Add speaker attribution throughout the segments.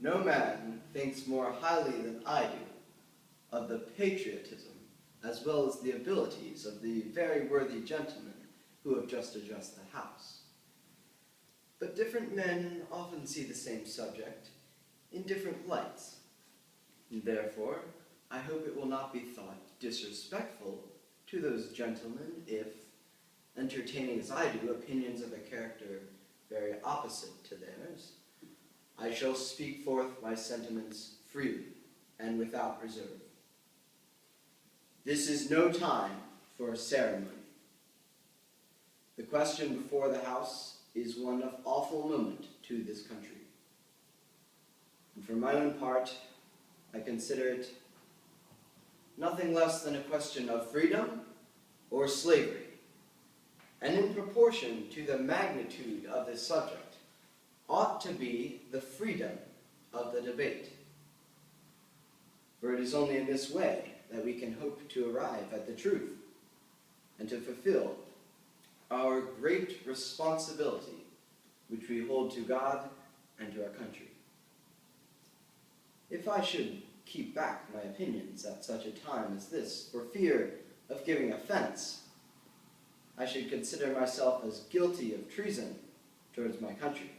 Speaker 1: no man thinks more highly than I do of the patriotism as well as the abilities of the very worthy gentlemen who have just addressed the House. But different men often see the same subject in different lights. Therefore, I hope it will not be thought disrespectful to those gentlemen if, entertaining as I do opinions of a character very opposite to theirs, I shall speak forth my sentiments freely and without reserve. This is no time for a ceremony. The question before the House is one of awful moment to this country. And for my own part, I consider it nothing less than a question of freedom or slavery, and in proportion to the magnitude of this subject, ought to be the freedom of the debate. For it is only in this way that we can hope to arrive at the truth and to fulfill our great responsibility which we hold to God and to our country. If I should keep back my opinions at such a time as this for fear of giving offense, I should consider myself as guilty of treason towards my country,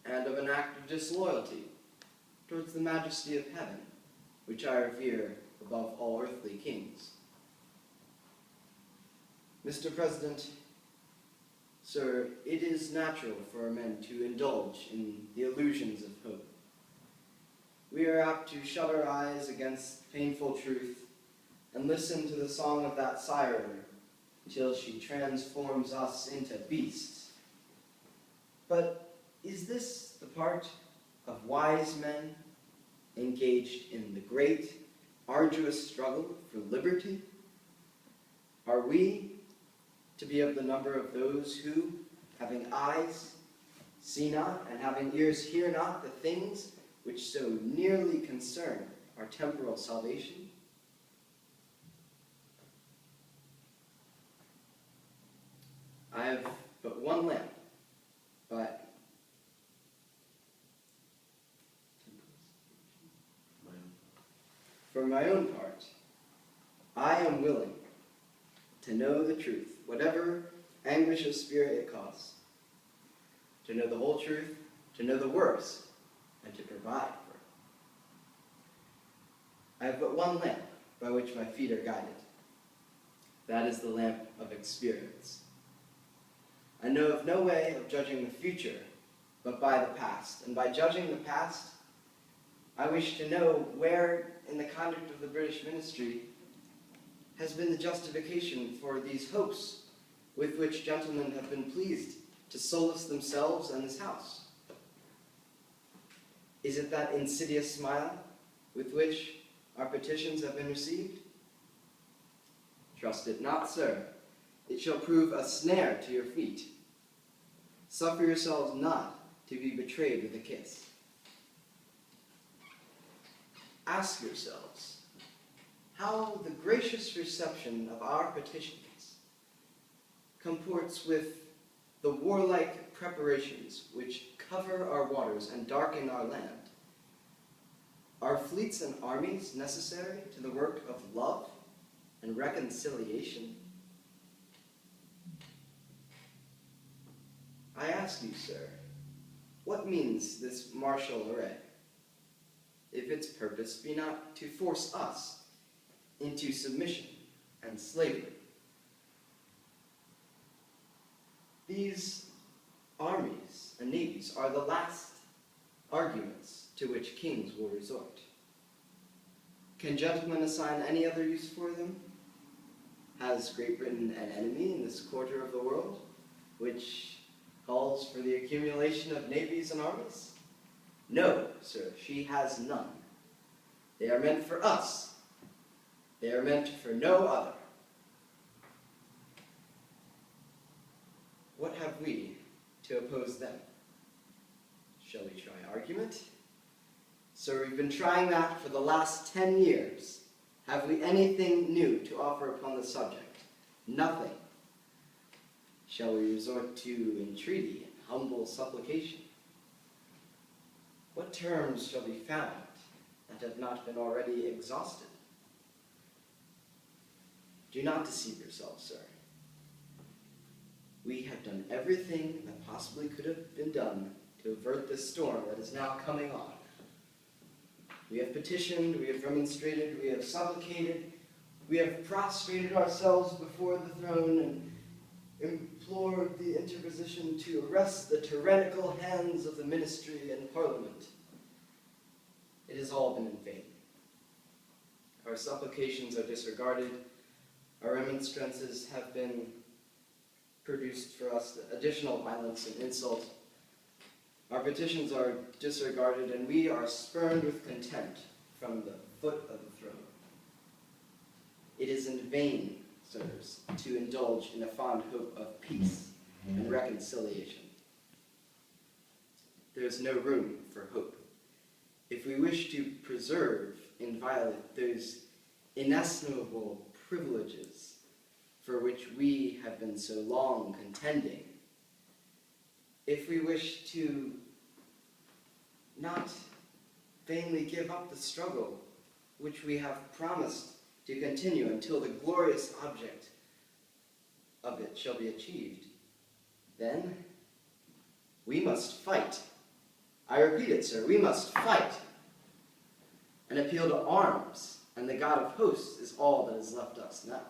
Speaker 1: and of an act of disloyalty towards the majesty of heaven, which I revere above all earthly kings. Mr. President, sir, it is natural for men to indulge in the illusions of hope. We are apt to shut our eyes against painful truth and listen to the song of that siren till she transforms us into beasts. But is this the part of wise men engaged in the great, arduous struggle for liberty? Are we to be of the number of those who, having eyes, see not, and having ears, hear not the things which so nearly concern our temporal salvation? I have but one lamp, but for my own part, I am willing to know the truth, whatever anguish of spirit it costs, to know the whole truth, to know the worst, and to provide for it. I have but one lamp by which my feet are guided. That is the lamp of experience. I know of no way of judging the future but by the past, and by judging the past, I wish to know where in the conduct of the British ministry has been the justification for these hopes with which gentlemen have been pleased to solace themselves and this House. Is it that insidious smile with which our petitions have been received? Trust it not, sir. It shall prove a snare to your feet. Suffer yourselves not to be betrayed with a kiss. Ask yourselves how the gracious reception of our petitions comports with the warlike preparations which cover our waters and darken our land. Are fleets and armies necessary to the work of love and reconciliation? I ask you, sir, what means this martial array, if its purpose be not to force us into submission and slavery? These armies and navies are the last arguments to which kings will resort. Can gentlemen assign any other use for them? Has Great Britain an enemy in this quarter of the world, which calls for the accumulation of navies and armies? No, sir, she has none. They are meant for us. They are meant for no other. What have we to oppose them? Shall we try argument? Sir, we've been trying that for the last 10 years. Have we anything new to offer upon the subject? Nothing. Shall we resort to entreaty and humble supplication? What terms shall be found that have not been already exhausted? Do not deceive yourself, sir. We have done everything that possibly could have been done to avert this storm that is now coming on. We have petitioned, we have remonstrated, we have supplicated, we have prostrated ourselves before the throne and implored the interposition to arrest the tyrannical hands of the ministry and parliament. It has all been in vain. Our supplications are disregarded. Our remonstrances have been produced for us additional violence and insult. Our petitions are disregarded, and we are spurned with contempt from the foot of the throne. It is in vain, sirs, to indulge in a fond hope of peace and reconciliation. There is no room for hope. If we wish to preserve inviolate those inestimable privileges for which we have been so long contending, if we wish to not vainly give up the struggle which we have promised to continue until the glorious object of it shall be achieved, then we must fight. I repeat it, sir, we must fight. An appeal to arms and the God of hosts is all that is left us now.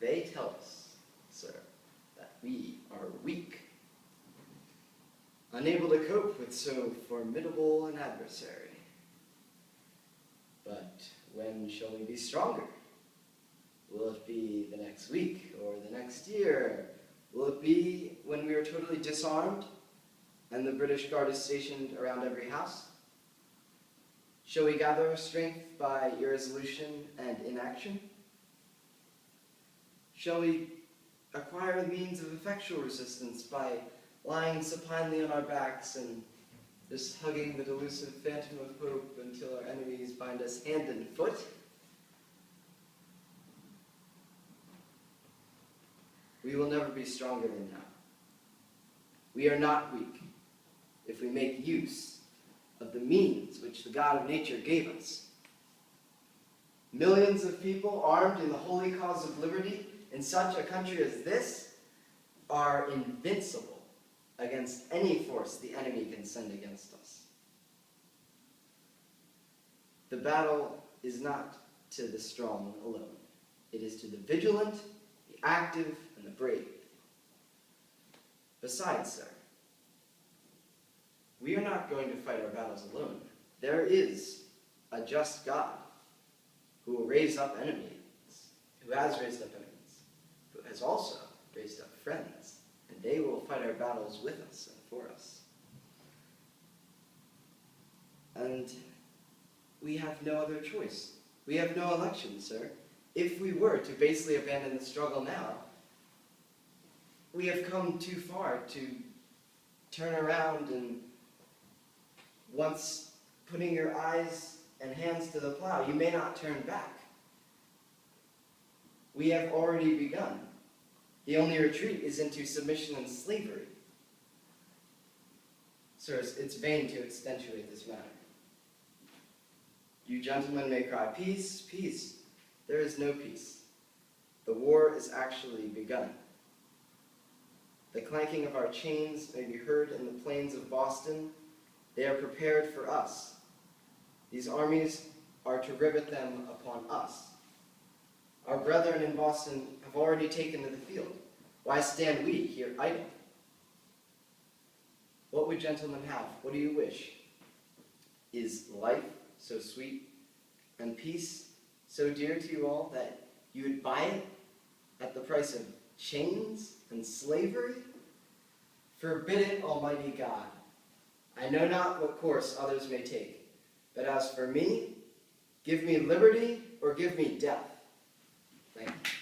Speaker 1: They tell us, sir, that we are weak, unable to cope with so formidable an adversary. But when shall we be stronger? Will it be the next week or the next year? Will it be when we are totally disarmed and the British Guard is stationed around every house? Shall we gather our strength by irresolution and inaction? Shall we acquire the means of effectual resistance by lying supinely on our backs and just hugging the delusive phantom of hope until our enemies bind us hand and foot? We will never be stronger than now. We are not weak if we make use of the means which the God of nature gave us. Millions of people armed in the holy cause of liberty in such a country as this are invincible against any force the enemy can send against us. The battle is not to the strong alone. It is to the vigilant, the active, and the brave. Besides, sir, we are not going to fight our battles alone. There is a just God who will raise up enemies, who has raised up enemies, who has also raised up friends, and they will fight our battles with us and for us. And we have no other choice. We have no election, sir. If we were to basely abandon the struggle now, we have come too far to turn around and, once putting your eyes and hands to the plow, you may not turn back. We have already begun. The only retreat is into submission and slavery. Sirs, it's vain to accentuate this matter. You gentlemen may cry, peace, peace. There is no peace. The war is actually begun. The clanking of our chains may be heard in the plains of Boston. They are prepared for us. These armies are to rivet them upon us. Our brethren in Boston have already taken to the field. Why stand we here idle? What would gentlemen have? What do you wish? Is life so sweet and peace so dear to you all that you would buy it at the price of chains and slavery? Forbid it, Almighty God. I know not what course others may take, but as for me, give me liberty or give me death. Thank you.